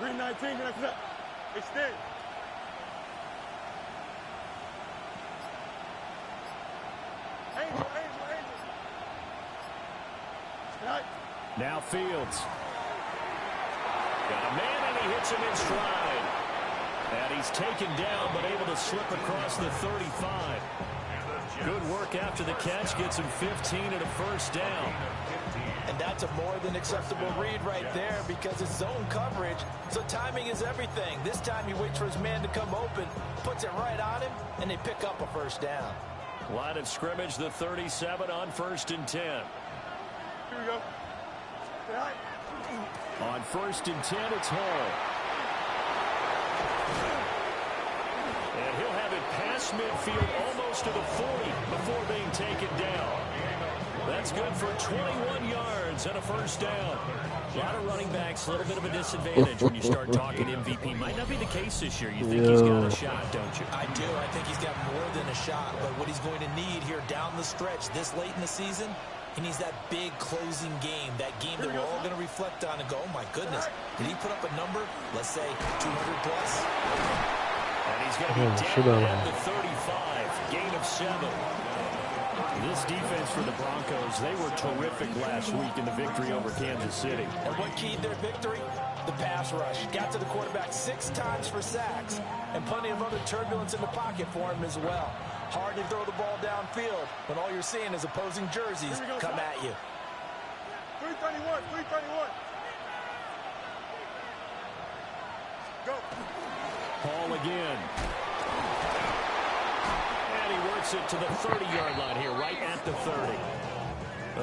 Green 19, next up. Extend. Angel. Now Fields. Got a man, and he hits him in stride. And he's taken down, but able to slip across the 35. Good work after the catch. Gets him 15 and a first down. And that's a more than acceptable read right there because it's zone coverage, so timing is everything. This time he waits for his man to come open, puts it right on him, and they pick up a first down. Line of scrimmage, the 37 on 1st and 10. Here we go. On 1st and 10, it's Hall. And he'll have it past midfield almost to the 40 before being taken down. That's good for 21 yards and a first down. A lot of running backs, a little bit of a disadvantage when you start talking MVP. Might not be the case this year. You think he's got a shot, don't you? I do. I think he's got more than a shot. But what he's going to need here down the stretch this late in the season, he needs that big closing game, that game that we're all going to reflect on and go, oh, my goodness, did he put up a number, let's say 200 plus? And he's going to be down at the 35, gain of 7. This defense for the Broncos, they were terrific last week in the victory over Kansas City. And what keyed their victory? The pass rush. Got to the quarterback 6 times for sacks, and plenty of other turbulence in the pocket for him as well. Hard to throw the ball downfield when all you're seeing is opposing jerseys come at you. 331. Go. Hall again. And he works it to the 30-yard line here, right at the 30.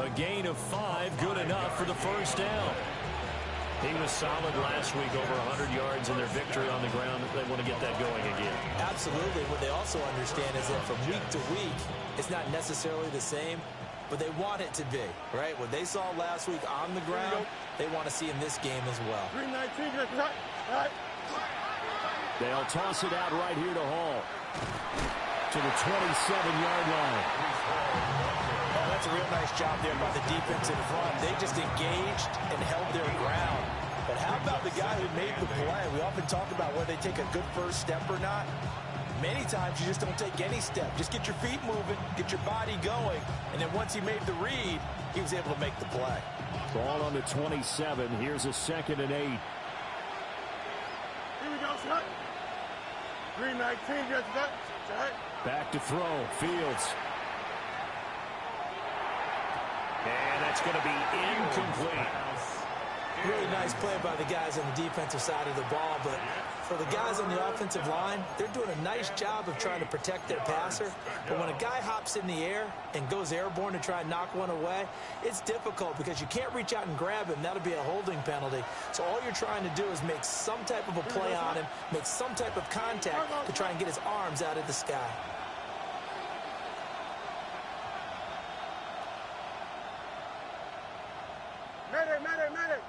A gain of 5, good enough for the first down. He was solid last week, over 100 yards in their victory on the ground. They want to get that going again. Absolutely. What they also understand is that from week to week, it's not necessarily the same, but they want it to be, right? What they saw last week on the ground, they want to see in this game as well. 319, right. They'll toss it out right here to Hall. To the 27-yard line. Oh, that's a real nice job there by the defense in front. They just engaged and held their ground. But how about the guy who made the play? We often talk about whether they take a good first step or not. Many times you just don't take any step. Just get your feet moving, get your body going, and then once he made the read, he was able to make the play. Ball on the 27. Here's a 2nd and 8. Here we go, shot. 319, shot. Back to throw. Fields. And that's going to be incomplete. Really nice play by the guys on the defensive side of the ball, but for the guys on the offensive line, they're doing a nice job of trying to protect their passer. But when a guy hops in the air and goes airborne to try and knock one away, it's difficult because you can't reach out and grab him. That'll be a holding penalty. So all you're trying to do is make some type of a play on him, make some type of contact to try and get his arms out of the sky. Medic.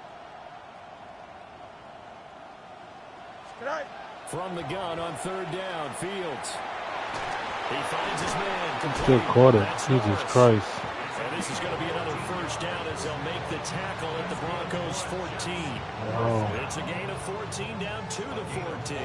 From the gun on 3rd down, Fields. He finds his man. Still caught it. Jesus Christ. And this is going to be another first down as they'll make the tackle at the Broncos' 14. Wow. It's a gain of 14 down to the 14.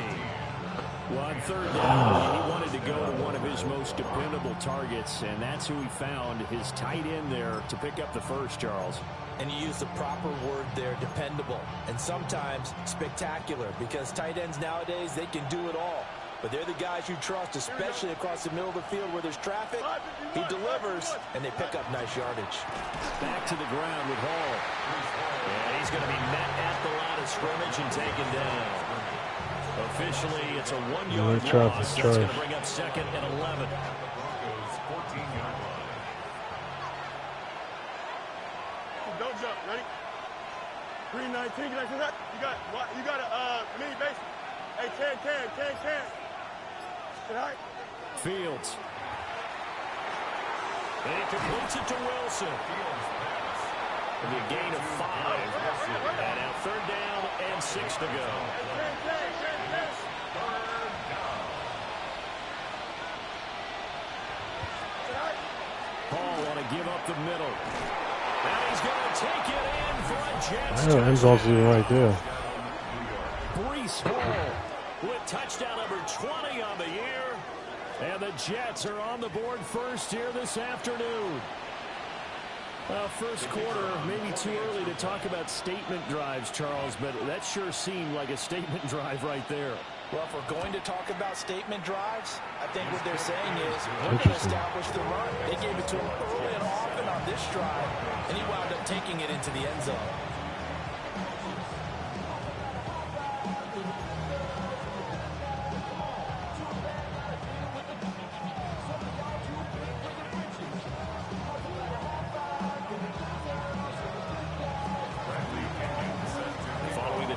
Well, on 3rd down, he wanted to go to one of his most dependable targets, and that's who he found, his tight end there, to pick up the first, Charles. And you use the proper word there, dependable, and sometimes spectacular, because tight ends nowadays, they can do it all. But they're the guys you trust, especially across the middle of the field where there's traffic. He delivers, and they pick up nice yardage. Back to the ground with Hall. And he's going to be met at the line of scrimmage and taken down. Officially, it's a 1-yard loss. That's going to bring up 2nd and 11. Don't jump. Ready? 319. You got a mini base. Hey, can. All right. Fields. And he completes it to Wilson. It'll be a gain of 5. And now 3rd down and 6 to go. Paul want to give up the middle. And he's going to take it in for a Jets touchdown. End zone's right there. Breece Hall with touchdown number 20 on the year. And the Jets are on the board first here this afternoon. First quarter, maybe too early to talk about statement drives, Charles, but that sure seemed like a statement drive right there. Well, if we're going to talk about statement drives, I think what they're saying is we're going to establish the run. They gave it to him early and often on this drive, and he wound up taking it into the end zone.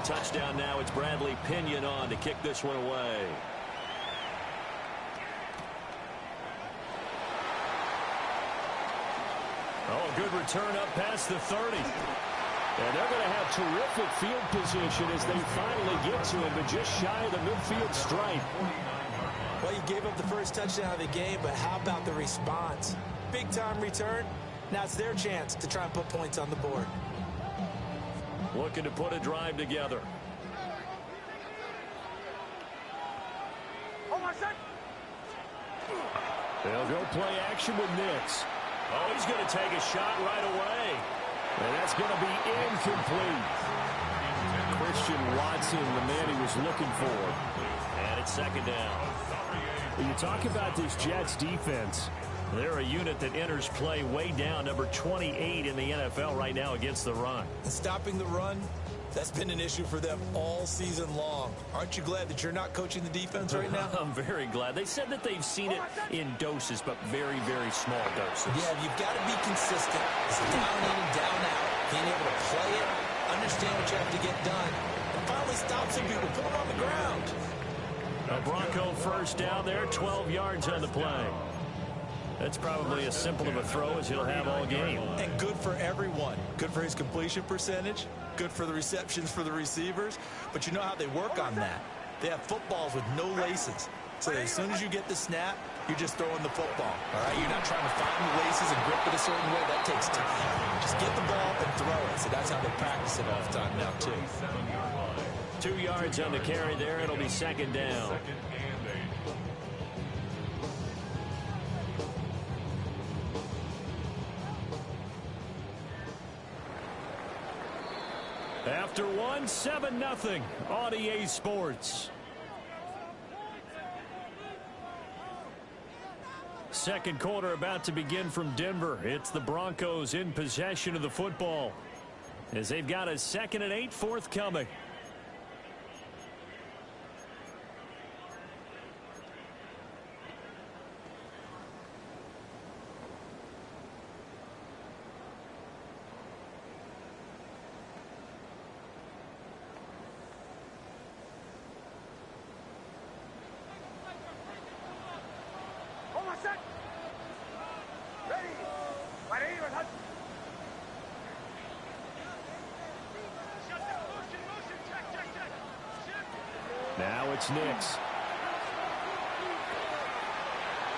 Touchdown now. It's Bradley Pinion on to kick this one away. Oh, good return up past the 30. And they're going to have terrific field position as they finally get to him, but just shy of the midfield stripe. Well, you gave up the first touchdown of the game, but how about the response? Big-time return. Now it's their chance to try and put points on the board. Looking to put a drive together. They'll go play action with Nix. Oh, he's going to take a shot right away. And that's going to be incomplete. Christian Watson, the man he was looking for. And it's second down. When you talk about this Jets defense, they're a unit that enters play way down, number 28 in the NFL right now against the run. And stopping the run, that's been an issue for them all season long. Aren't you glad that you're not coaching the defense right now? I'm very glad. They said that they've seen it in doses, but very, very small doses. Yeah, you've got to be consistent. It's down in and down out. Being able to play it, understand what you have to get done, and finally stop some people, put them on the ground. A Bronco first down there, 12 yards on the play. That's probably as simple of a throw as he'll have all game. And good for everyone. Good for his completion percentage. Good for the receptions for the receivers. But you know how they work on that. They have footballs with no laces. So as soon as you get the snap, you're just throwing the football. All right? You're not trying to find the laces and grip it a certain way. That takes time. Just get the ball and throw it. So that's how they practice it all the time now, too. 2 yards on the carry there. It'll be second down. After one, 7-0 on EA Sports. Second quarter about to begin from Denver. It's the Broncos in possession of the football as they've got a 2nd and 8 forthcoming. Now it's Nix.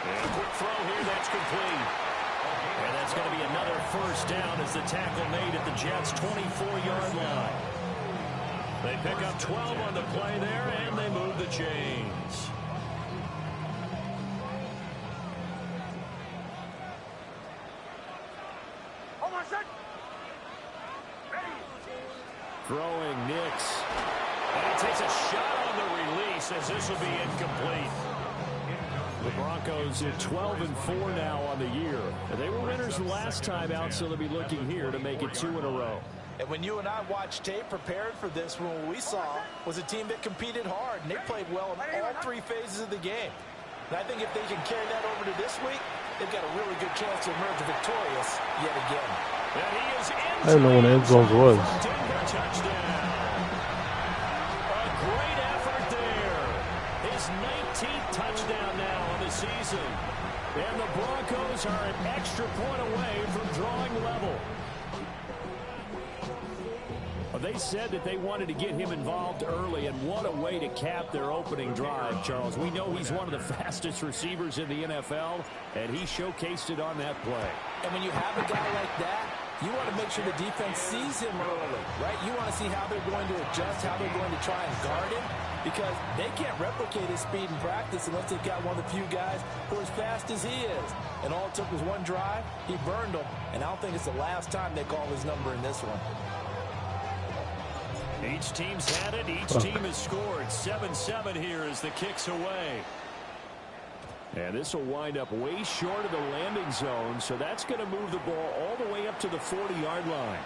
And a quick throw here, that's complete. And that's going to be another first down as the tackle made at the Jets' 24-yard line. They pick up 12 on the play there, and they move the chains. Throwing Nix. And he takes a shot on the release as this will be incomplete. The Broncos at 12-4 now on the year. And they were winners last time out, so they'll be looking here to make it 2 in a row. And when you and I watched tape prepared for this, what we saw was a team that competed hard, and they played well in all 3 phases of the game. And I think if they can carry that over to this week, they've got a really good chance to emerge victorious yet again. And he is in. I didn't know when the end zones was. Denver touchdown. A great effort there. His 19th touchdown now on the season. And the Broncos are an extra point away from drawing level. Well, they said that they wanted to get him involved early, and what a way to cap their opening drive, Charles. We know he's one of the fastest receivers in the NFL, and he showcased it on that play. And when you have a guy like that, you want to make sure the defense sees him early, right? You want to see how they're going to adjust, how they're going to try and guard him, because they can't replicate his speed in practice unless they've got one of the few guys who are as fast as he is. And all it took was one drive. He burned them, and I don't think it's the last time they call his number in this one. Each team's had it. Each team has scored. 7-7 here as the kick's away. And this will wind up way short of the landing zone, so that's going to move the ball all the way up to the 40-yard line.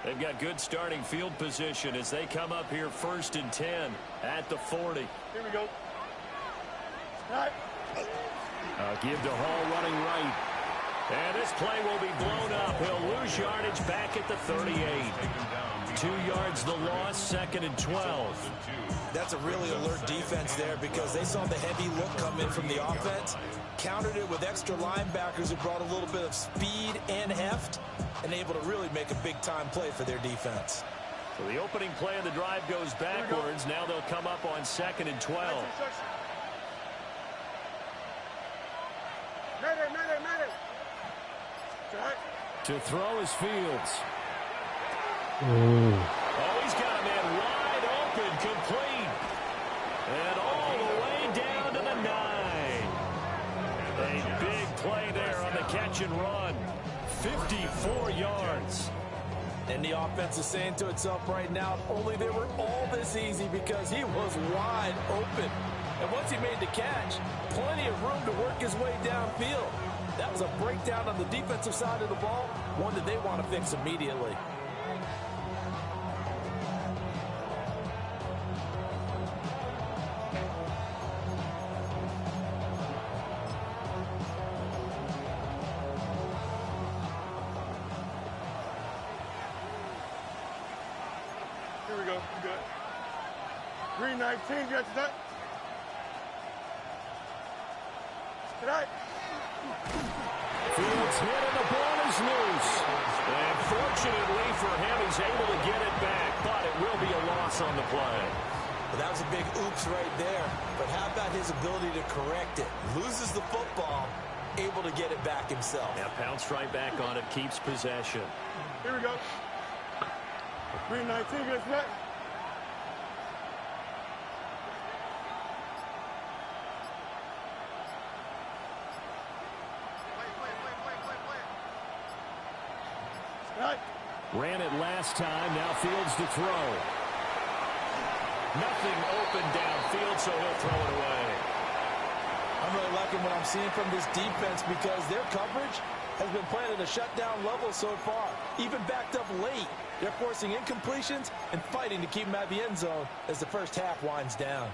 They've got good starting field position as they come up here 1st and 10 at the 40. Here we go. Right. Give to Hall running right. And this play will be blown up. He'll lose yardage back at the 38. 2 yards the loss, 2nd and 12. That's a really alert defense there because they saw the heavy look come in from the offense, countered it with extra linebackers who brought a little bit of speed and heft, and able to really make a big-time play for their defense. So the opening play of the drive goes backwards. Now they'll come up on 2nd and 12. To throw is Fields. Oh, he's got a man wide open, complete. And all the way down to the 9. A big play there on the catch and run. 54 yards. And the offense is saying to itself right now, only they were all this easy because he was wide open. And once he made the catch, plenty of room to work his way downfield. That was a breakdown on the defensive side of the ball, one that they want to fix immediately. Here we go. Good. Green 19, you got that? Tonight. Fields hit and the ball is loose. And fortunately for him, he's able to get it back, but it will be a loss on the play. Well, that was a big oops right there. But how about his ability to correct it? Loses the football, able to get it back himself. Yeah, pounced right back on it, keeps possession. Here we go. Green 19, you got that? Ran it last time. Now Fields to throw. Nothing open downfield, so he'll throw it away. I'm really liking what I'm seeing from this defense because their coverage has been playing at a shutdown level so far. Even backed up late, they're forcing incompletions and fighting to keep them out of the end zone as the first half winds down.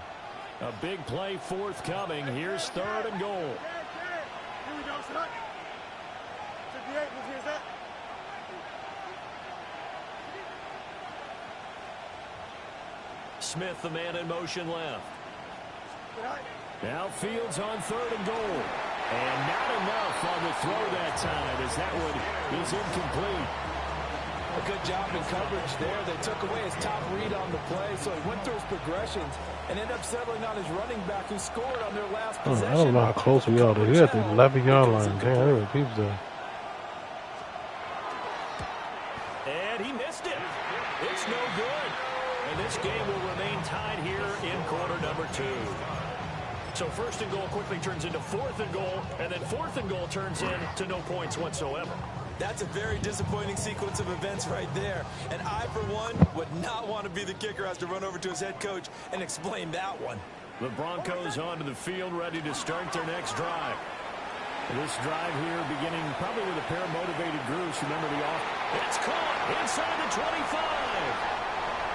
A big play forthcoming. Here's 3rd and goal. Here we go, son. 58, here's that. Smith, the man in motion left. Now Fields on 3rd and goal. And not enough on the throw that time as that one is incomplete. A good job in coverage there. They took away his top read on the play, so he went through his progressions and ended up settling on his running back who scored on their last possession. I don't know how close we are. We're at the 11-yard line. Damn, there were people there. And he missed it. It's no good. And this game will remain tied here in quarter number 2. So 1st and goal quickly turns into 4th and goal, and then 4th and goal turns into no points whatsoever. That's a very disappointing sequence of events right there. And I, for one, would not want to be the kicker who has to run over to his head coach and explain that one. The Broncos onto the field, ready to start their next drive. This drive here beginning probably with a pair of motivated groups. Remember the off. It's caught inside the 25.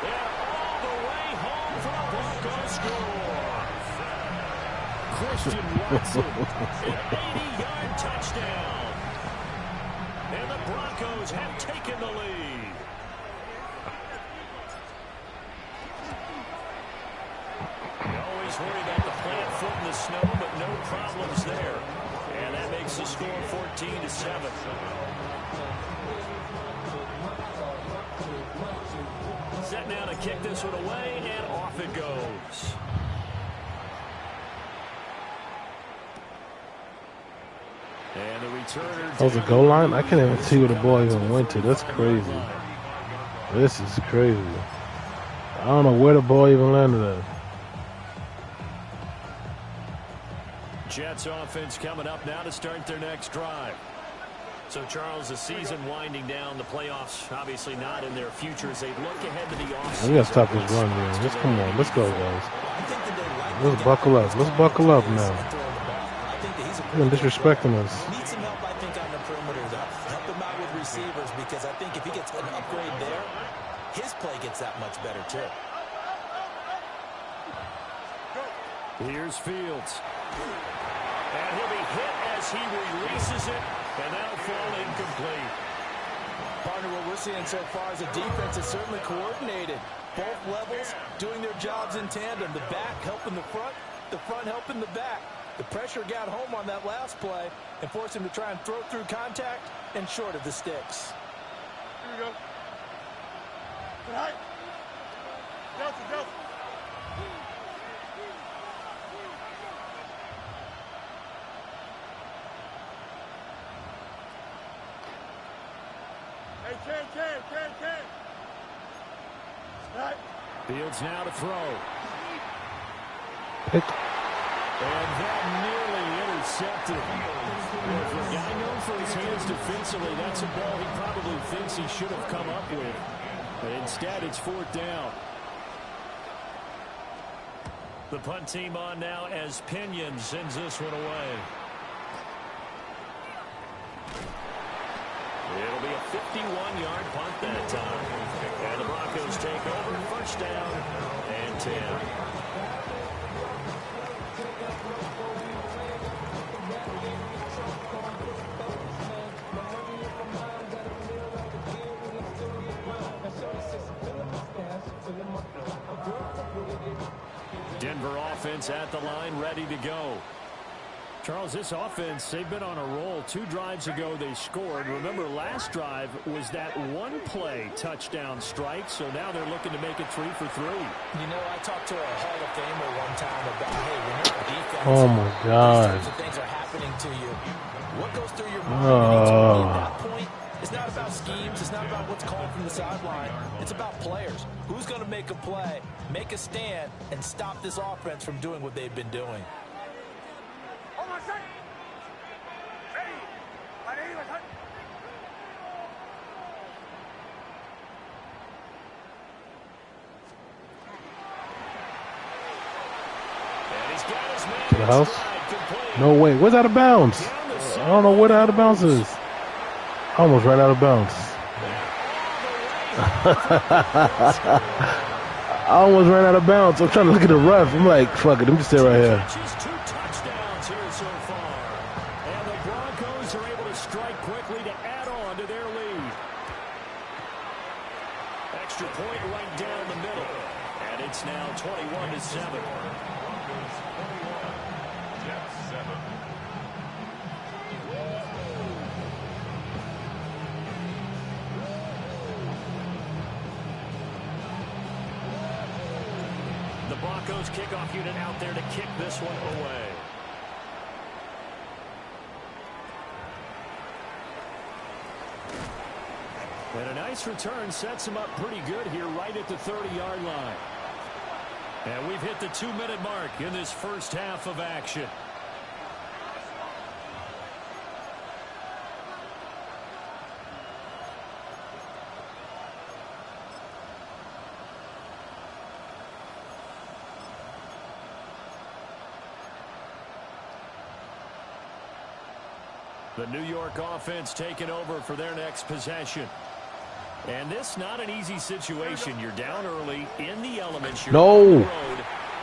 And all the way home for a Broncos score. Christian Watson, an 80-yard touchdown. And the Broncos have taken the lead. You always worry about the plant foot in the snow, but no problems there. And that makes makes the score 14-7. Set now to kick this one away, and off it goes. And the returner. That was a goal line? I can't even see where the ball even went to. That's crazy. This is crazy. I don't know where the ball even landed at. Jets offense coming up now to start their next drive. So, Charles, the season winding down, the playoffs obviously not in their future as they look ahead to the offseason. We got to stop this run, man. Let's come on. Let's go, guys. Let's buckle up. Let's buckle up now. You're disrespecting us. Needs some help, I think, on the perimeter, though. Help him out with receivers, because I think if he gets an upgrade there, his play gets that much better, too. Here's Fields. And he'll be hit as he releases it, and that'll fall incomplete. Partner, what we're seeing so far is a defense that's certainly coordinated. Both levels doing their jobs in tandem. The back helping the front helping the back. The pressure got home on that last play and forced him to try and throw through contact and short of the sticks. Here we go. Good height. Delta, Delta. Hey, Ken. Right. Fields now to throw. Pick. And that nearly intercepted. For a guy known for his hands defensively, that's a ball he probably thinks he should have come up with. But instead, it's 4th down. The punt team on now as Pinion sends this one away. It'll be a 51-yard punt that time. And the Broncos take over, 1st down and 10. Denver offense at the line, ready to go. Charles, this offense, they've been on a roll. 2 drives ago, they scored. Remember, last drive was that one-play touchdown strike, so now they're looking to make it 3 for 3. You know, I talked to a Hall of Famer one time about, hey, when you're on defense, Oh, my God. these types of things are happening to you. What goes through your mind at that point? It's not about schemes. It's not about what's called from the sideline. It's about players. Who's going to make a play, make a stand, and stop this offense from doing what they've been doing? To the house? No way. Where's out of bounds? I don't know where the out of bounds is. I almost ran out of bounds. I almost ran out of bounds. I'm trying to look at the ref. I'm like, fuck it. Let me just stay right here. Just 2 touchdowns here so far. And the Broncos are able to strike quickly to add on to their lead. Extra point right down the middle. And it's now 21-7. The Broncos kickoff unit out there to kick this one away. And a nice return sets him up pretty good here right at the 30-yard line. And we've hit the 2-minute mark in this first half of action. The New York offense taking over for their next possession. And this not an easy situation. You're down early in the elements. You're on the road.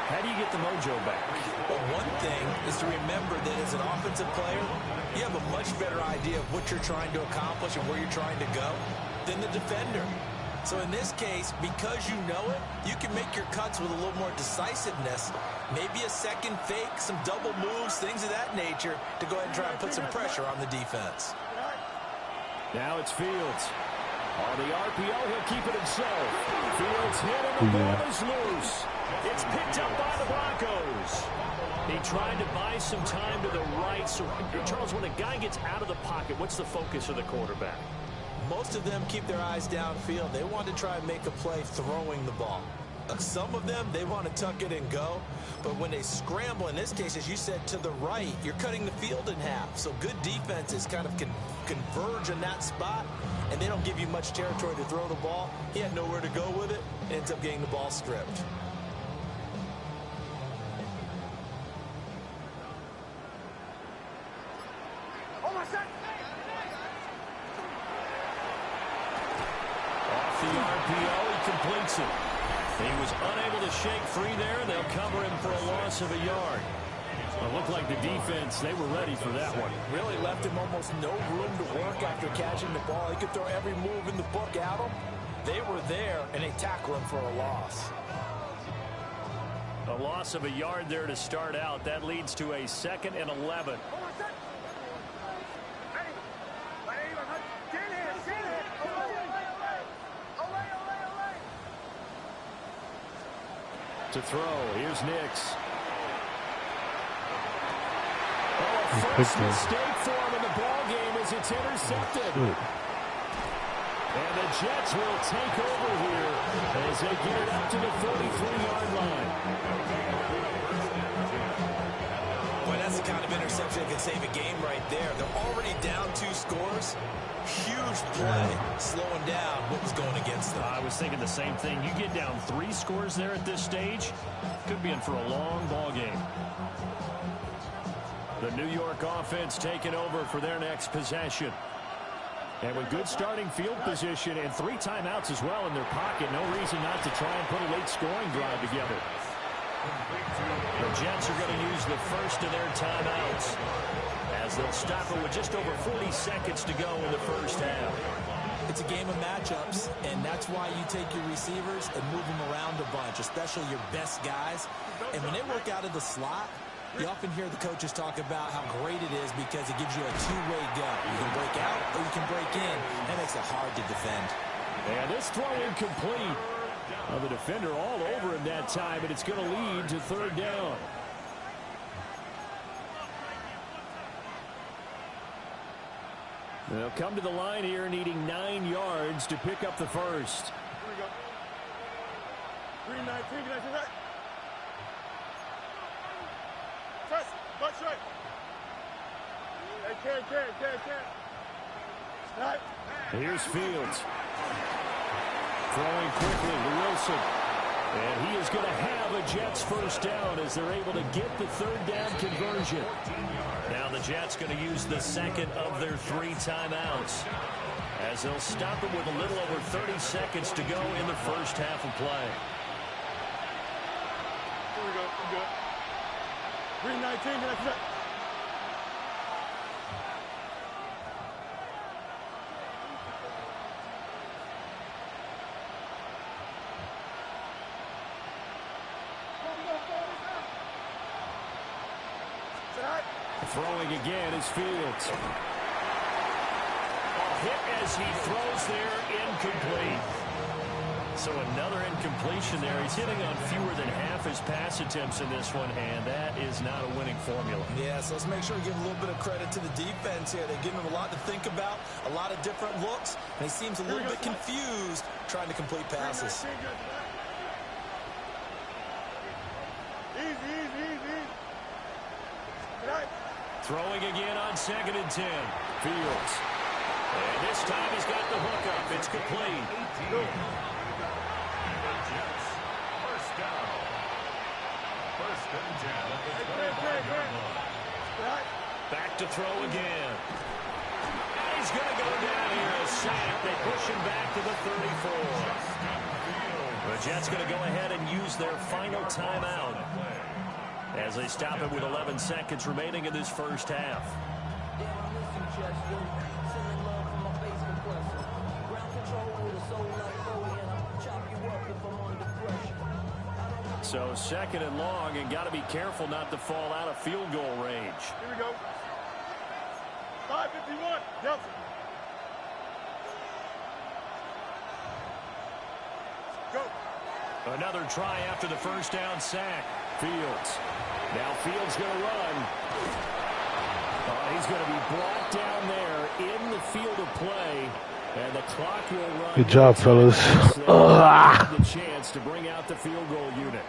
How do you get the mojo back? Well, one thing is to remember that as an offensive player, you have a much better idea of what you're trying to accomplish and where you're trying to go than the defender. So in this case, because you know it, you can make your cuts with a little more decisiveness. Maybe a second fake, some double moves, things of that nature to go ahead and try and put some pressure on the defense. Now it's Fields. On the RPO, he'll keep it himself. Fields hit and the ball is loose. It's picked up by the Broncos. He tried to buy some time to the right. So, Charles, when a guy gets out of the pocket, what's the focus of the quarterback? Most of them keep their eyes downfield. They want to try and make a play throwing the ball. Some of them, they want to tuck it and go. But when they scramble, in this case, as you said, to the right, you're cutting the field in half. So good defenses kind of converge in that spot, and they don't give you much territory to throw the ball. He had nowhere to go with it, and ends up getting the ball stripped. Off the RPO, he completes it. He was unable to shake free there. They'll cover him for a loss of a yard. It looked like the defense, they were ready for that one. Really left him almost no room to work after catching the ball. He could throw every move in the book at him. They were there, and they tackle him for a loss. A loss of a yard there to start out. That leads to a 2nd and 11. To throw, here's Nix. Oh, first mistake for him in the ball game as it's intercepted. And the Jets will take over here as they get it up to the 43-yard line. Boy, that's the kind of interception that can save a game right there. They're already down 2 scores. Huge play, slowing down what was going against them. I was thinking the same thing. You get down 3 scores there at this stage, could be in for a long ball game. The New York offense taking over for their next possession. And with good starting field position and 3 timeouts as well in their pocket, no reason not to try and put a late scoring drive together. The Jets are going to use the first of their timeouts as they'll stop it with just over 40 seconds to go in the first half. It's a game of matchups, and that's why you take your receivers and move them around a bunch, especially your best guys. And when they work out of the slot, you often hear the coaches talk about how great it is because it gives you a two-way go. You can break out or you can break in. That makes it hard to defend. And this throw incomplete. Well, the defender all over him that time, and it's going to lead to 3rd down. They'll come to the line here needing 9 yards to pick up the first. Here we go. 3-19, can I do that? Press, butt straight. Hey, can. Snap. Here's Fields. Throwing quickly to Wilson. And he is going to have a Jets first down as they're able to get the 3rd down conversion. Now the Jets going to use the 2nd of their 3 timeouts as they'll stop it with a little over 30 seconds to go in the first half of play. Here we go. I'm good. 3-19, can I do that? Throwing again is Fields. A hit as he throws there, incomplete. So another incompletion there. He's hitting on fewer than half his pass attempts in this one, and that is not a winning formula. Yeah, so let's make sure we give a little bit of credit to the defense here. They give him a lot to think about, a lot of different looks, and he seems a little bit confused trying to complete passes. Easy. Throwing again on 2nd and 10. Fields. And this time he's got the hook up. It's complete. First down. First and 10 at the 35-yard line. Back to throw again. And he's going to go down here. A sack. They push him back to the 34. The Jets going to go ahead and use their final timeout as they stop it with 11 seconds remaining in this first half. Sending love from my face compressor. Ground control with a soul like So second and long, and got to be careful not to fall out of field goal range. Here we go. 5:51. Yep. Go. Another try after the first down sack. Fields. Now Fields going to run. He's going to be brought down there in the field of play. And the clock will run. Good job, fellas. The chance to bring out the field goal unit.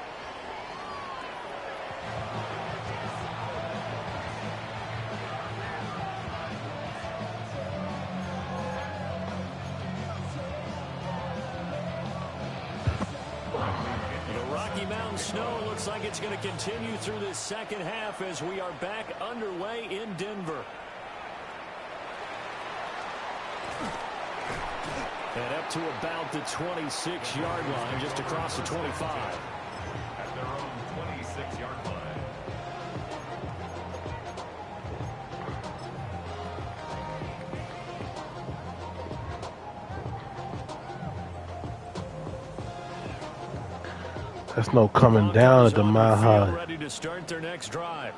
The Rocky Mountain snow looks like it's going to continue through this second half as we are back underway in Denver. And up to about the 26-yard line, just across the 25. At their own 26-yard line. That's no coming down at the Mile High. Ready to start their next drive.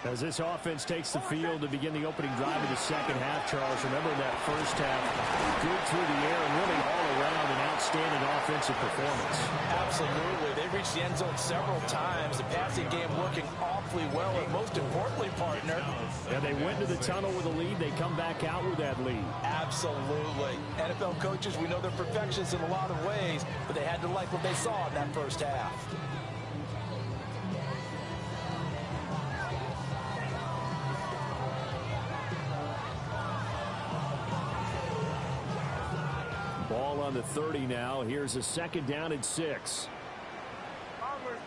As this offense takes the field to begin the opening drive of the second half, Charles, remember that first half, good through the air and really all around an outstanding offensive performance. Absolutely. They reached the end zone several times. The passing game working awfully well, and most importantly, partner. And they went to the tunnel with a lead. They come back out with that lead. Absolutely. NFL coaches, we know they're perfectionists in a lot of ways, but they had to like what they saw in that first half. Ball on the 30 now. Here's a second down and 6. Bombers.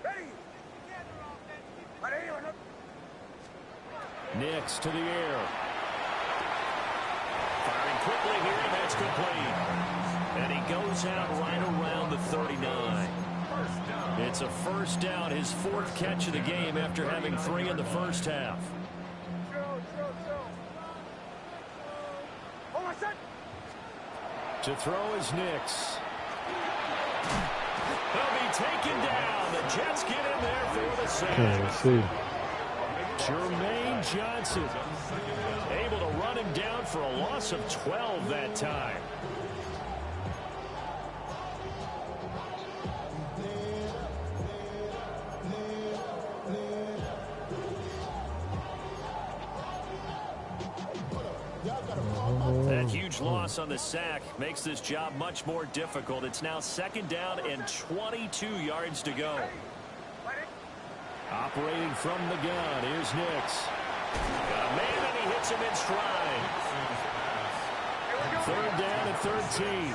Ready. Nix to the air. Firing quickly here, and that's complete. And he goes out right around the 39. It's a first down, his fourth catch of the game after having 3 in the first half. To throw is Nix. He'll be taken down. The Jets get in there for the save. Can't see. Jermaine Johnson able to run him down for a loss of 12 that time. That huge loss on the sack makes this job much more difficult. It's now second down and 22 yards to go. Operating from the gun, here's Nix. Got a man, and he hits him in stride. Third down and 13.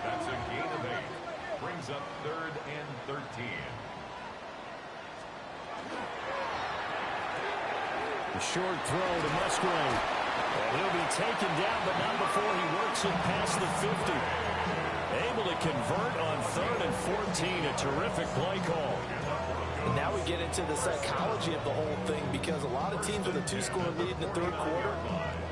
That's a gain of 8. Brings up 3rd and 13. The short throw to Musgrave. And he'll be taken down, but not before he works it past the 50. Able to convert on 3rd and 14. A terrific play call. And now we get into the psychology of the whole thing, because a lot of teams with a 2-score lead in the third quarter,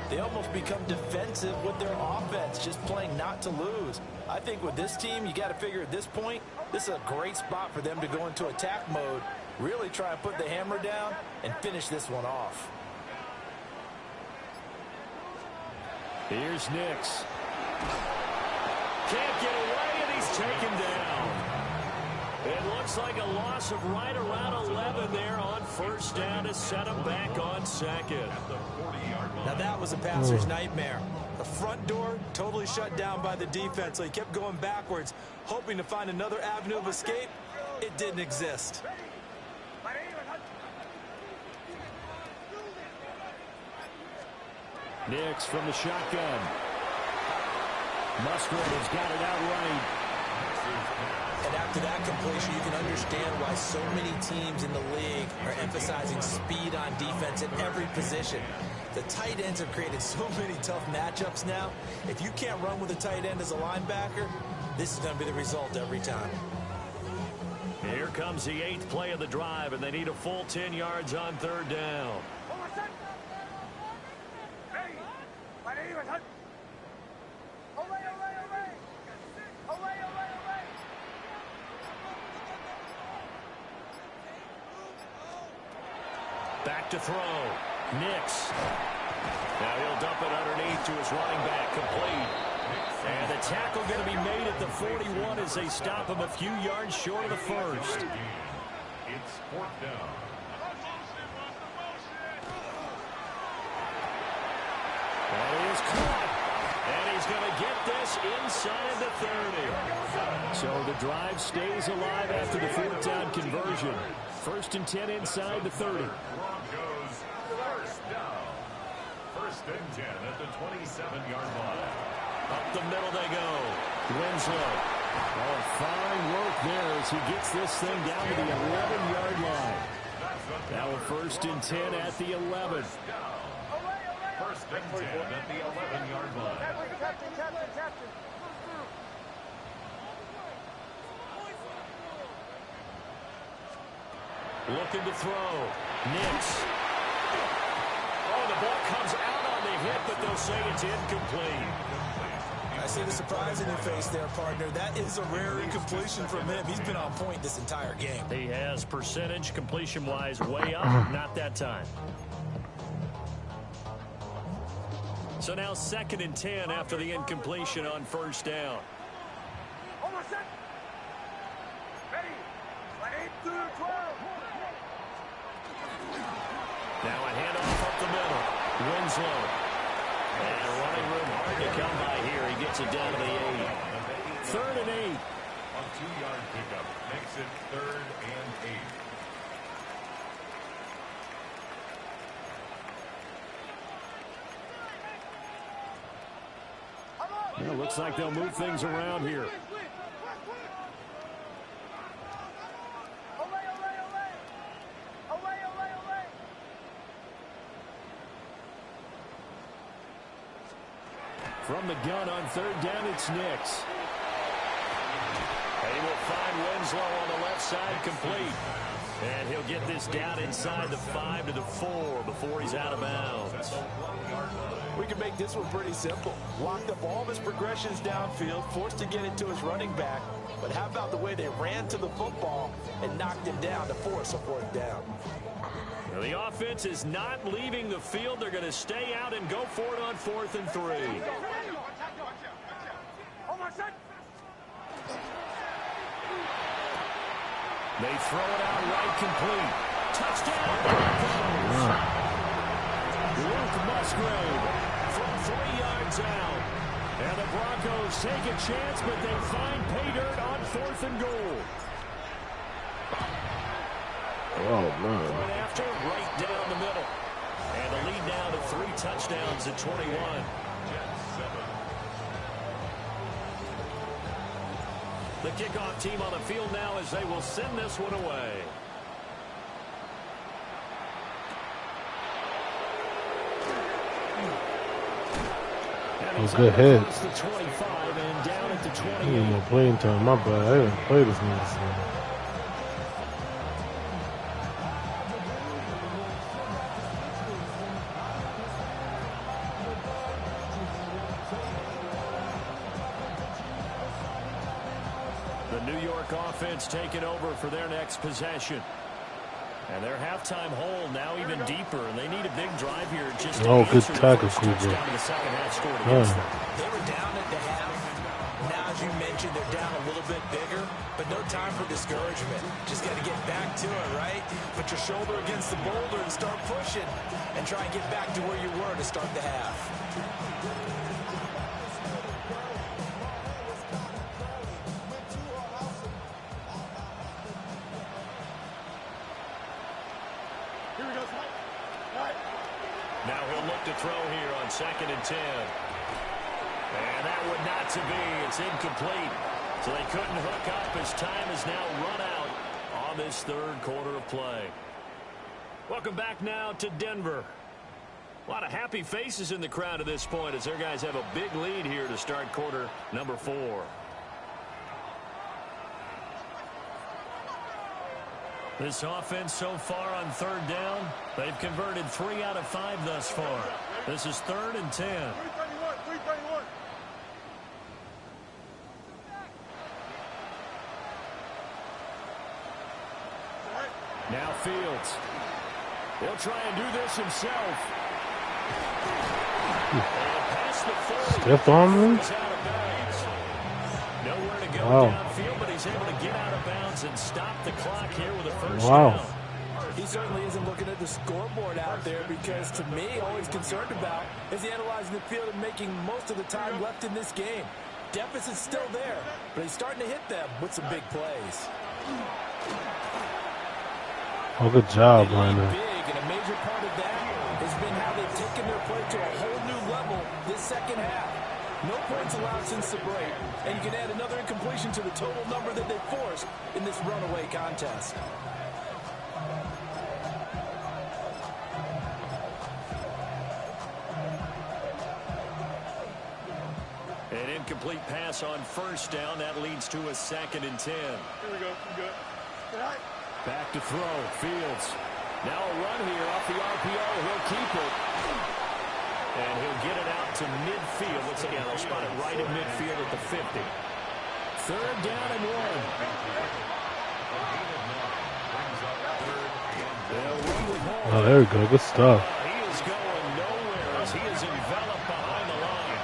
they almost become defensive with their offense, just playing not to lose. I think with this team, you got to figure at this point, this is a great spot for them to go into attack mode, really try and put the hammer down and finish this one off. Here's Nix. Can't get away, and he's taken down. It looks like a loss of right around 11 there on first down to set him back on second. Now that was a passer's nightmare. The front door totally shut down by the defense, so he kept going backwards, hoping to find another avenue of escape. It didn't exist. Nix from the shotgun. Musgrave has got it outright. And after that completion, you can understand why so many teams in the league are emphasizing speed on defense at every position. The tight ends have created so many tough matchups now. If you can't run with a tight end as a linebacker, this is going to be the result every time. Here comes the 8th play of the drive, and they need a full 10 yards on third down. Back to throw. Nix. Now he'll dump it underneath to his running back, complete. And the tackle going to be made at the 41 as they stop him a few yards short of the first. It's fourth down. And he is caught. And he's going to get this inside the 30. So the drive stays alive after the fourth down conversion. 1st and 10 inside the 30. Broncos first down. 1st and 10 at the 27-yard line. Up the middle they go. Winslow. Oh, fine work there as he gets this thing down to the 11-yard line. Now a 1st and 10 at the 11. 1st and 10 at the 11-yard line. Looking to throw. Nix. Oh, the ball comes out on the hit, but they'll say it's incomplete. I see the surprise in your face there, partner. That is a rare incompletion from him. He's been on point this entire game. He has percentage completion-wise way up. Not that time. So now 2nd and 10 after the incompletion on 1st down. Now a handoff up the middle. Winslow. And running room hard to come by here. He gets it down to the 8. 3rd and 8. A 2-yard pickup makes it 3rd and 8. It looks like they'll move things around here. From the gun on 3rd down, it's Nix. They will find Winslow on the left side, complete. And he'll get this down inside the 5 to the 4 before he's out of bounds. We can make this one pretty simple. Locked up all of his progressions downfield, forced to get it to his running back. But how about the way they ran to the football and knocked him down to force a 4th down? Now the offense is not leaving the field. They're going to stay out and go for it on 4th and 3. They throw it out right, complete. Touchdown! Luke Musgrave from 3 yards out. And the Broncos take a chance, but they find pay dirt on 4th and goal. Oh, man. Going after right down the middle. And the lead now to 3 touchdowns at 21. The kickoff team on the field now as they will send this one away. It was good hit. The 25 and down at the 28. I need more playing time. My bad. I didn't play this nigga. Offense taking over for their next possession. And their halftime hole now even deeper, and they need a big drive here just to good answer the tackle, first Cooper. touchdown in the second half scored against them. They were down at the half. Now, as you mentioned, they're down a little bit bigger, but no time for discouragement. Just got to get back to it, right? Put your shoulder against the boulder and start pushing, and try and get back to where you were to start the half. Now he'll look to throw here on 2nd and 10. And that would not to be. It's incomplete. So they couldn't hook up as time has now run out on this 3rd quarter of play. Welcome back now to Denver. A lot of happy faces in the crowd at this point as their guys have a big lead here to start quarter number 4. This offense so far on 3rd down, they've converted 3 out of 5 thus far. This is 3rd and 10. 331. Now Fields. He'll try and do this himself. Stiff arm him? Nowhere to go downfield, but he's able to get out of bounds and stop the clock here with a first down. He certainly isn't looking at the scoreboard out there because, to me, all he's concerned about is analyzing the field and making most of the time left in this game. Deficit's still there, but he's starting to hit them with some big plays. Oh, good job, Brandon. Big, and a major part of that has been how they've taken their play to a whole new level this second half. No points allowed since the break, and you can add another incompletion to the total number that they forced in this runaway contest. An incomplete pass on first down. That leads to a 2nd and 10. Here we go. I'm good. Back to throw. Fields. Now a run here off the RPO. He'll keep it. And he'll get it out to midfield. Looks like they'll spot it right at midfield at the 50. 3rd down and 1. Oh, there we go. Good stuff. He is going nowhere as he is enveloped behind the line.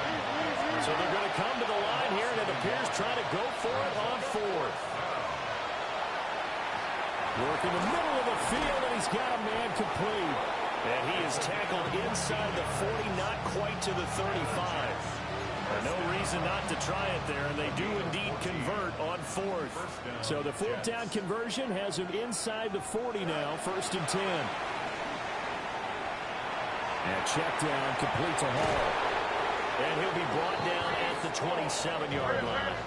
So they're going to come to the line here, and it appears trying to go for it on 4th. Working the middle of the field, and he's got a man complete. And he is tackled inside the 40, not quite to the 35. No reason not to try it there, and they do indeed convert on 4th. So the 4th down conversion has him inside the 40 now, 1st and 10. And check down, complete to Hall. And he'll be brought down at the 27-yard line.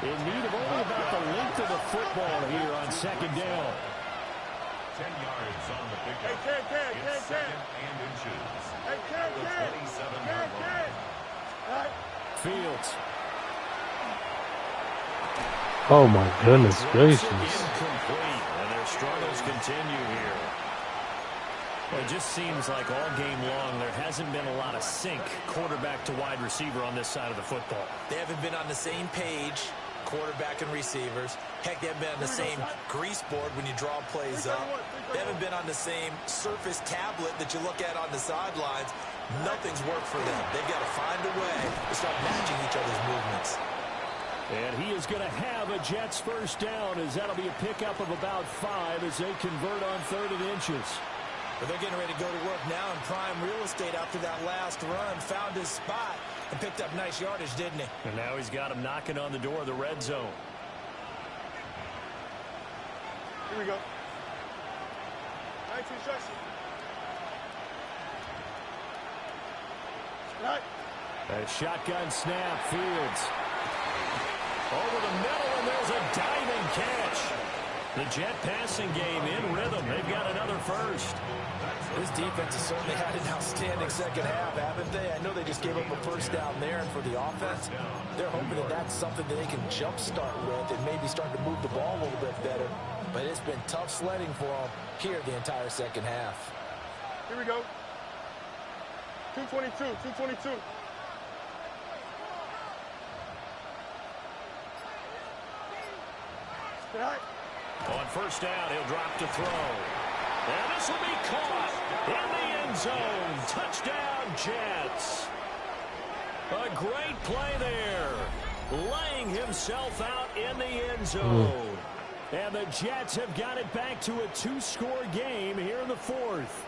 In need of only about the length of the football here on 2nd down. 10 yards on the pickup. Hey, It's 2nd and inches. Hey, The 27-yard line. Fields. Oh, my goodness gracious. Incomplete, and their struggles continue here. Well, it just seems like all game long there hasn't been a lot of sync quarterback to wide receiver on this side of the football. They haven't been on the same page, quarterback and receivers. Heck, they haven't been on the same grease board when you draw plays up. They haven't been on the same surface tablet that you look at on the sidelines. Nothing's worked for them. They've got to find a way to start matching each other's movements. And he is going to have a Jets first down, as that'll be a pickup of about 5 as they convert on 3rd and inches. But they're getting ready to go to work now in prime real estate after that last run. Found his spot and picked up nice yardage, didn't he? And now he's got him knocking on the door of the red zone. Here we go. 19 instruction. Right. A shotgun snap, Fields. Over the middle, and there's a diving catch. The Jet passing game in rhythm. They've got another first. This defense has certainly had an outstanding second half, haven't they? I know they just gave up a first down there, and for the offense, they're hoping that that's something that they can jumpstart with and maybe start to move the ball a little bit better. But it's been tough sledding for them here the entire second half. Here we go. 222, 222. Right. On first down, he'll drop to throw. And this will be caught in the end zone. Touchdown, Jets. A great play there. Laying himself out in the end zone. And the Jets have got it back to a 2-score game here in the 4th.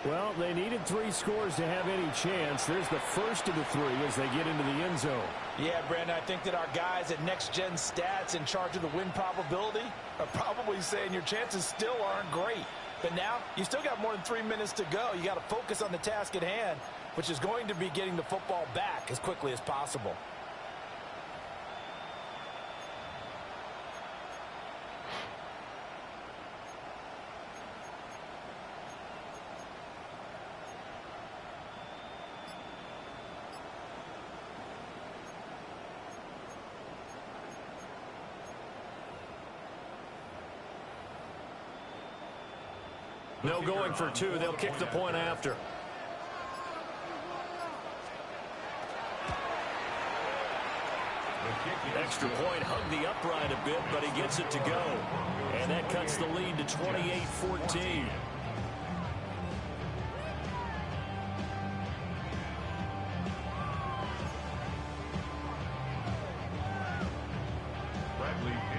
Well, they needed 3 scores to have any chance. There's the first of the 3 as they get into the end zone. Yeah, Brandon, I think that our guys at Next Gen Stats in charge of the win probability are probably saying your chances still aren't great. But now, you still got more than 3 minutes to go. You got to focus on the task at hand, which is going to be getting the football back as quickly as possible. No going for 2. They'll kick the point after. Extra point hugged the upright a bit, but he gets it to go. And that cuts the lead to 28-14.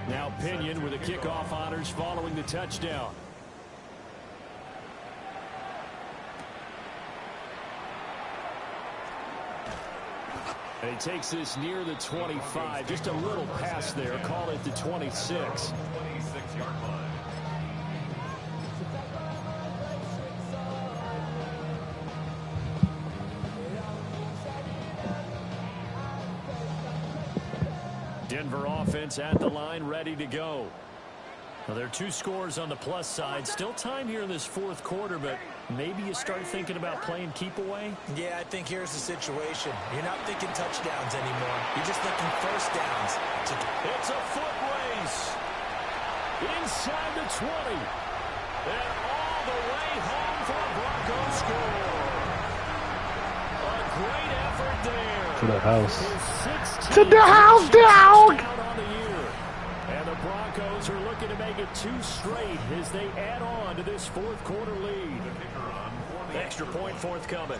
Now Pinion with the kickoff honors following the touchdown. And he takes this near the 25. Just a little pass there. Call it the 26. 26-yard line. Denver offense at the line, ready to go. Well, there are 2 scores on the plus side. Still time here in this fourth quarter, but maybe you start thinking about playing keep away? Yeah, I think here's the situation. You're not thinking touchdowns anymore. You're just thinking first downs. It's a foot race. Inside the 20. And all the way home for a Broncos score. A great effort there. To the house. To the house, dog! And the Broncos are looking to make it 2 straight as they add on to this fourth quarter lead. Extra point forthcoming.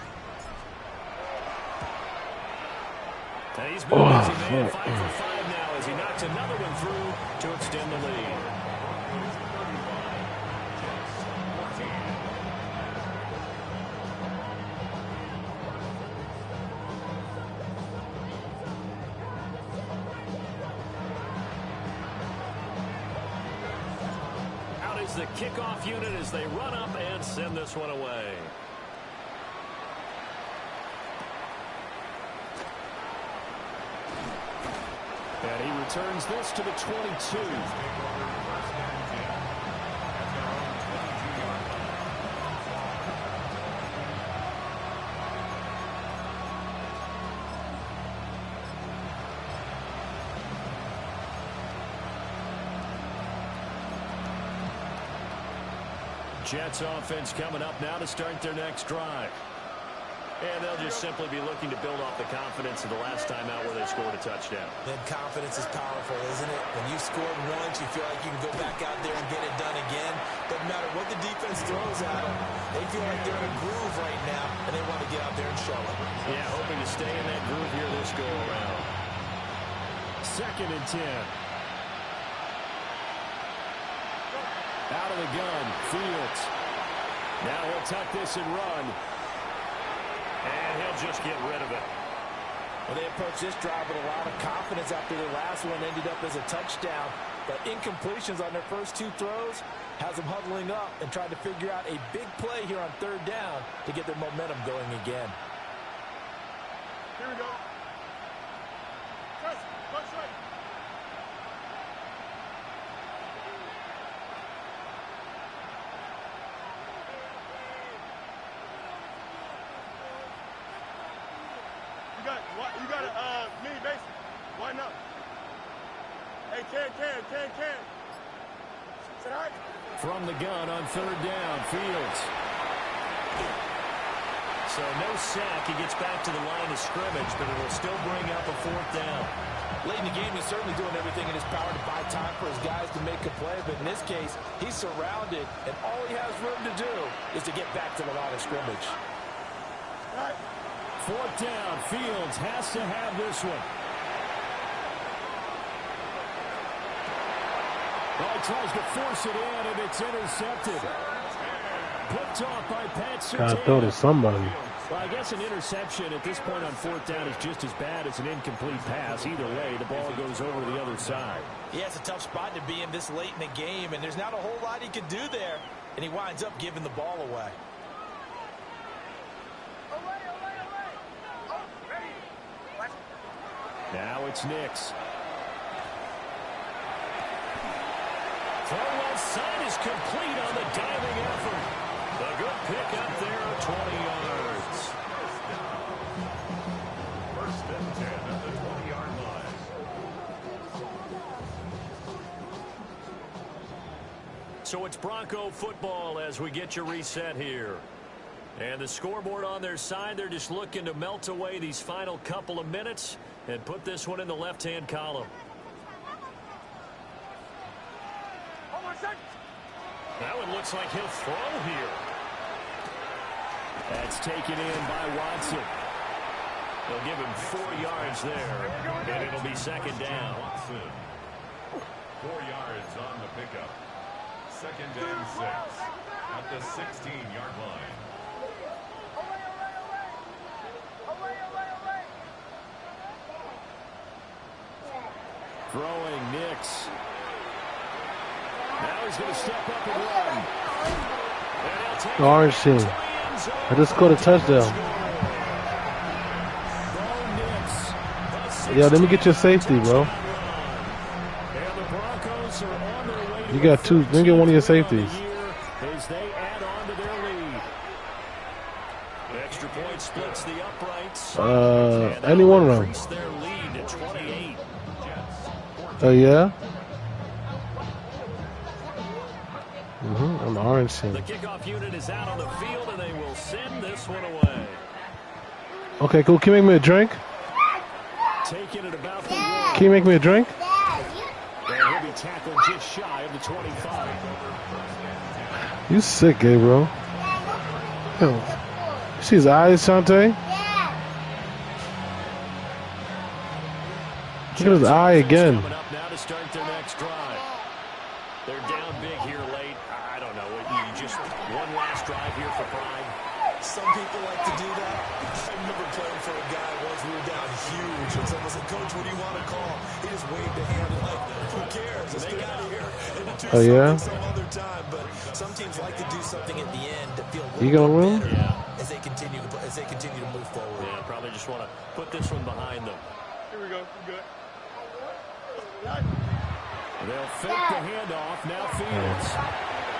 And he's been a busy man, 5 for 5 now as he knocks another one through to extend the lead. The kickoff unit as they run up and send this one away. And he returns this to the 22. Jets offense coming up now to start their next drive. And they'll just simply be looking to build off the confidence of the last time out where they scored a touchdown. Then confidence is powerful, isn't it? When you scored once, you feel like you can go back out there and get it done again. Doesn't matter what the defense throws at them. They feel like they're in a groove right now, and they want to get out there and show it. Yeah, hoping to stay in that groove here this go-around. 2nd and 10. Out of the gun, Fields. Now he'll tuck this and run. And he'll just get rid of it. Well, they approached this drive with a lot of confidence after their last one ended up as a touchdown. But incompletions on their first 2 throws has them huddling up and trying to figure out a big play here on 3rd down to get their momentum going again. Here we go. Press right. You got a mini base. Why not? Hey, can. Sit high. From the gun on 3rd down, Fields. So no sack. He gets back to the line of scrimmage, but it will still bring up a 4th down. Late in the game, he's certainly doing everything in his power to buy time for his guys to make a play. But in this case, he's surrounded, and all he has room to do is to get back to the line of scrimmage. All right. 4th down. Fields has to have this one. Well, he tries to force it in, and it's intercepted. Picked off by Pat Surtain. Gotta throw to somebody. Well, I guess an interception at this point on 4th down is just as bad as an incomplete pass. Either way, the ball goes over the other side. Yeah, it's a tough spot to be in this late in the game, and there's not a whole lot he can do there, and he winds up giving the ball away. Now it's Nix. Throw left side is complete on the diving effort. A good pick up there, 20 yards. 1st and 10 at the 20-yard line. So it's Bronco football as we get you reset here. And the scoreboard on their side, they're just looking to melt away these final couple of minutes and put this one in the left-hand column. That one looks like he'll throw here. That's taken in by Watson. They'll give him 4 yards there, and it'll be 2nd down. 4 yards on the pickup. 2nd and 6 at the 16-yard line. Throwing Nix. Now he's going to step up and run. The orange team. I just scored a touchdown. Yeah, let me get your safety, bro. You got two. Let me get one of your safeties. As they add on to their lead. The extra point splits the uprights. Any one of them. Their lead to 28. Oh, yeah? On the orange team. The kickoff unit is out on the field, and they will send this one away. Okay, cool. Can you make me a drink? Taking it about the Can you make me a drink? and he'll be tackled just shy of the 25. You sick, Gabriel. Yo, you see his eyes, Shante? Look at his eye again. Coming up now to start their next drive. They're down big here late. I don't know. You just one last drive here for pride. Some people like to do that. I remember playing for a guy once. We were down huge, and someone said, "Coach, what do you want to call?" He just waved a hand and like, "Who cares? Let's get out of here and do something some other time." But some teams like to do something at the end to feel a little bit better as they continue to move forward. Yeah, probably just want to put this one behind them. Here we go. We're good. They'll fake the handoff. Now Fields.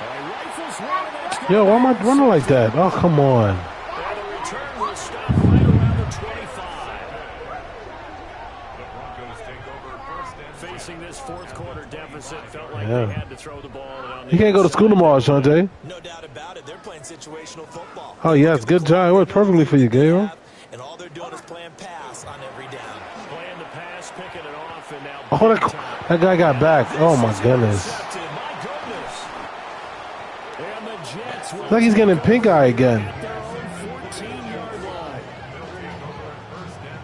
Rifles one, and that's Yo, why am I running like that? Oh, come on. And the return will stop right around the 25. The Broncos take over 1st and 10. Facing this fourth quarter deficit, felt like they had to throw the ball. On the You can't go to school tomorrow, Shante. No doubt about it. They're playing situational football. Oh, yes. Good job. It worked perfectly for you, Gabriel. And all they're doing is playing pass on every down. Playing the pass, picking it off, and now Oh, that guy got back. Oh, my goodness. my goodness. And the Jets will It's like he's getting pink eye again. at their own 14-yard line.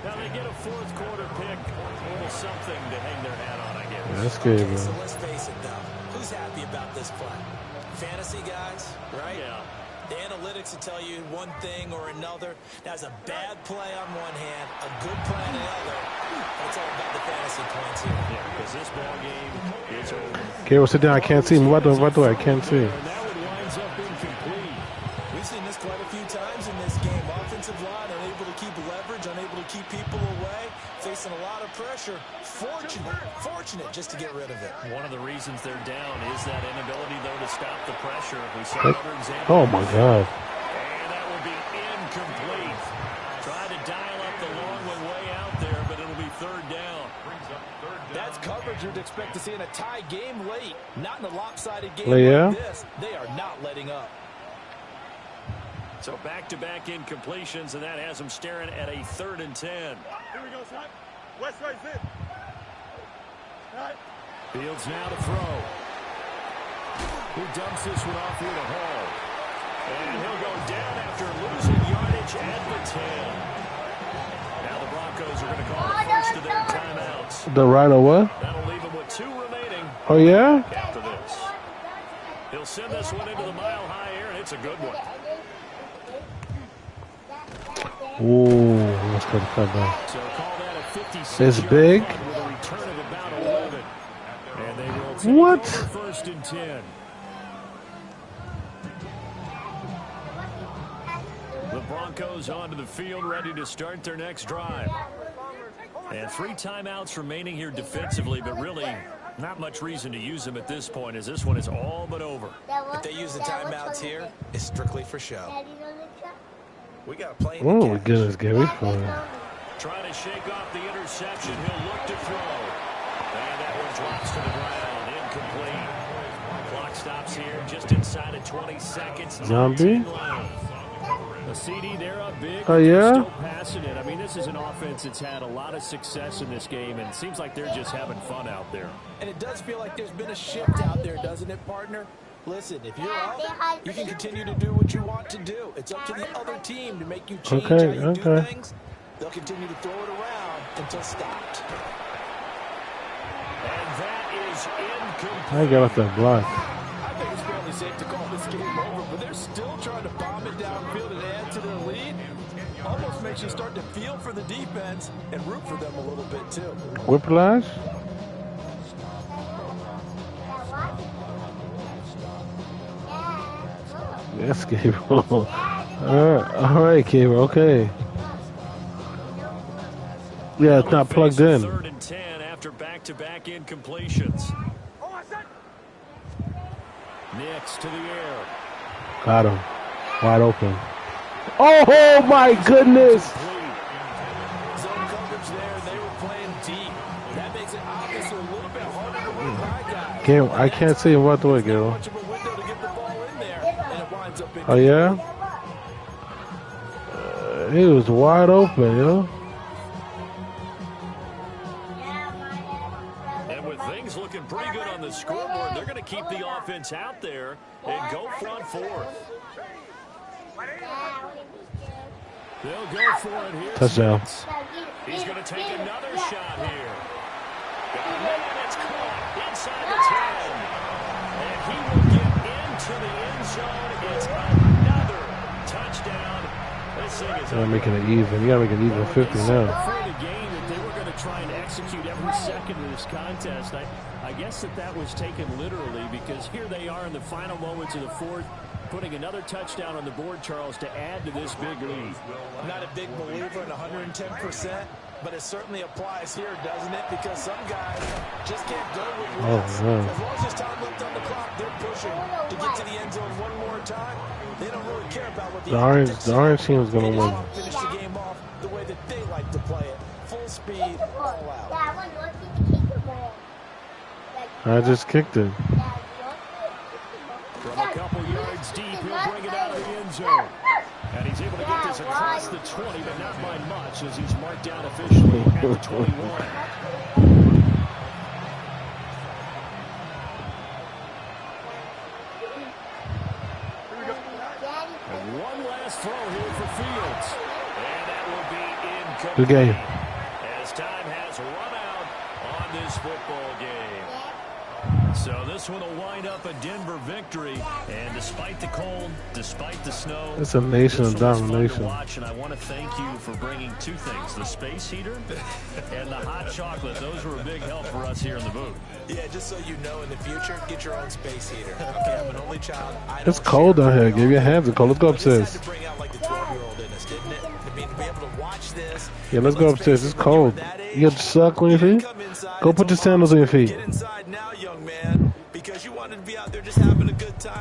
Now they get a fourth quarter pick. A little something to hang their hat on, I guess. That's good, Okay, so bro. let's face it, though. Who's happy about this play? Fantasy guys, right? Yeah. The analytics will tell you one thing or another. That's a bad play on one hand, a good play on the other. It's all about the fantasy points here. Yeah, because this ball game is over. Gabriel, sit down. I can't see. Move out the way. I can't see. And that one winds up incomplete. We've seen this quite a few times in this game. Offensive line unable to keep leverage, unable to keep people away, facing a lot of pressure. Fortunate just to get rid of it. One of the reasons they're down is that inability, though, to stop the pressure. We saw another example. Oh, my God. And that will be incomplete. Try to dial up the long one way out there, but it'll be third down. That's coverage you'd expect to see in a tie game late. Not in a lopsided game Yeah. like this. They are not letting up. So back-to-back incompletions, and that has them staring at a 3rd and 10. Here we go, son. West right zip. Right. Fields now to throw. He dumps this one off here to Hall. And he'll go down after losing yardage at the 10. Now the Broncos are going to call the first of their timeouts. The right or what? That'll leave them with 2 remaining Oh, yeah? after this. He'll send this one into the mile-high air, and it's a good one. Ooh, let's go to cut back. So call that a 56 It's big. with a return of about 11. And they will take What? over 1st and 10. The Broncos onto the field, ready to start their next drive. And 3 timeouts remaining here defensively, but really not much reason to use them at this point, as this one is all but over. If they use the timeouts here, it's strictly for show. We got a play in Oh, the my catch. goodness, Gary. Fine. Trying to shake off the interception. He'll look to throw. And that one drops to the ground. Incomplete. Clock stops here just inside of 20 seconds. Zombie? 19 left. A CD, they're up big. Oh, yeah? Still passing it. I mean, this is an offense that's had a lot of success in this game, and it seems like they're just having fun out there. And it does feel like there's been a shift out there, doesn't it, partner? Listen, if you're up, you can continue to do what you want to do. It's up to the other team to make you change how you do things. They'll continue to throw it around until stopped. And that is incomplete. I got off that block. I think it's fairly safe to call this game over, but they're still trying to bomb it downfield and add to their lead. Almost makes you start to feel for the defense and root for them a little bit too. Whiplash? Yes, Gabriel. All right, Gabriel. Okay. Yeah, it's not plugged in. 3rd and 10 after back-to-back incompletions. Next to the air. Got him. Wide open. Oh, my goodness. Zone coverage there, they were playing deep. That makes it obviously a little bit harder to run by guys. Gabriel, I can't see him right the way, Gabriel. Much of a window to get the ball in there, and it winds up being Oh, yeah? He was wide open, you know? And with things looking pretty good on the scoreboard, they're going to keep the offense out there and go front 4. They'll go for it here. Touchdown. He's going to take another shot here. And it's caught inside the 10. And he will get into the end zone. It's another touchdown. This thing is You're making it even. You got to make it even 50 now. Before the game that they were going to try and execute every second of this contest. I guess that was taken literally because here they are in the final moments of the 4th, putting another touchdown on the board, Charles, to add to this big lead. I'm not a big believer in 110%, but it certainly applies here, doesn't it? Because some guys just can't go with less. man. As long as there's time left on the clock, they're pushing to get to the end zone one more time. They don't really care about what the orange team is going to win. Finish the game off the way that they like to play it. Full speed, all out. I just kicked it. from a couple yards deep. He'll bring it out of the end zone. And he's able to get this across the 20, but not by much as he's marked down officially at the 21. And one last throw here for Fields. And that will be incomplete. Good game. As time has run out on this football game. So this one will wind up a Denver victory. And despite the cold, despite the snow, it's a nation of domination. Watch, and I want to thank you for bringing two things: the space heater and the hot chocolate. Those were a big help for us here in the booth. Yeah, just so you know, in the future, get your own space heater. Okay, I'm an only child. It's cold out here. Give your hands a cold. Let's go upstairs. Had to bring out like the 12-year-old in us, didn't it? I mean, to be able to watch this. Yeah, let's go upstairs. It's cold. You got to suck on your feet? Go put your sandals on your feet. Get inside now, young man, because you wanted to be out there just having a good time.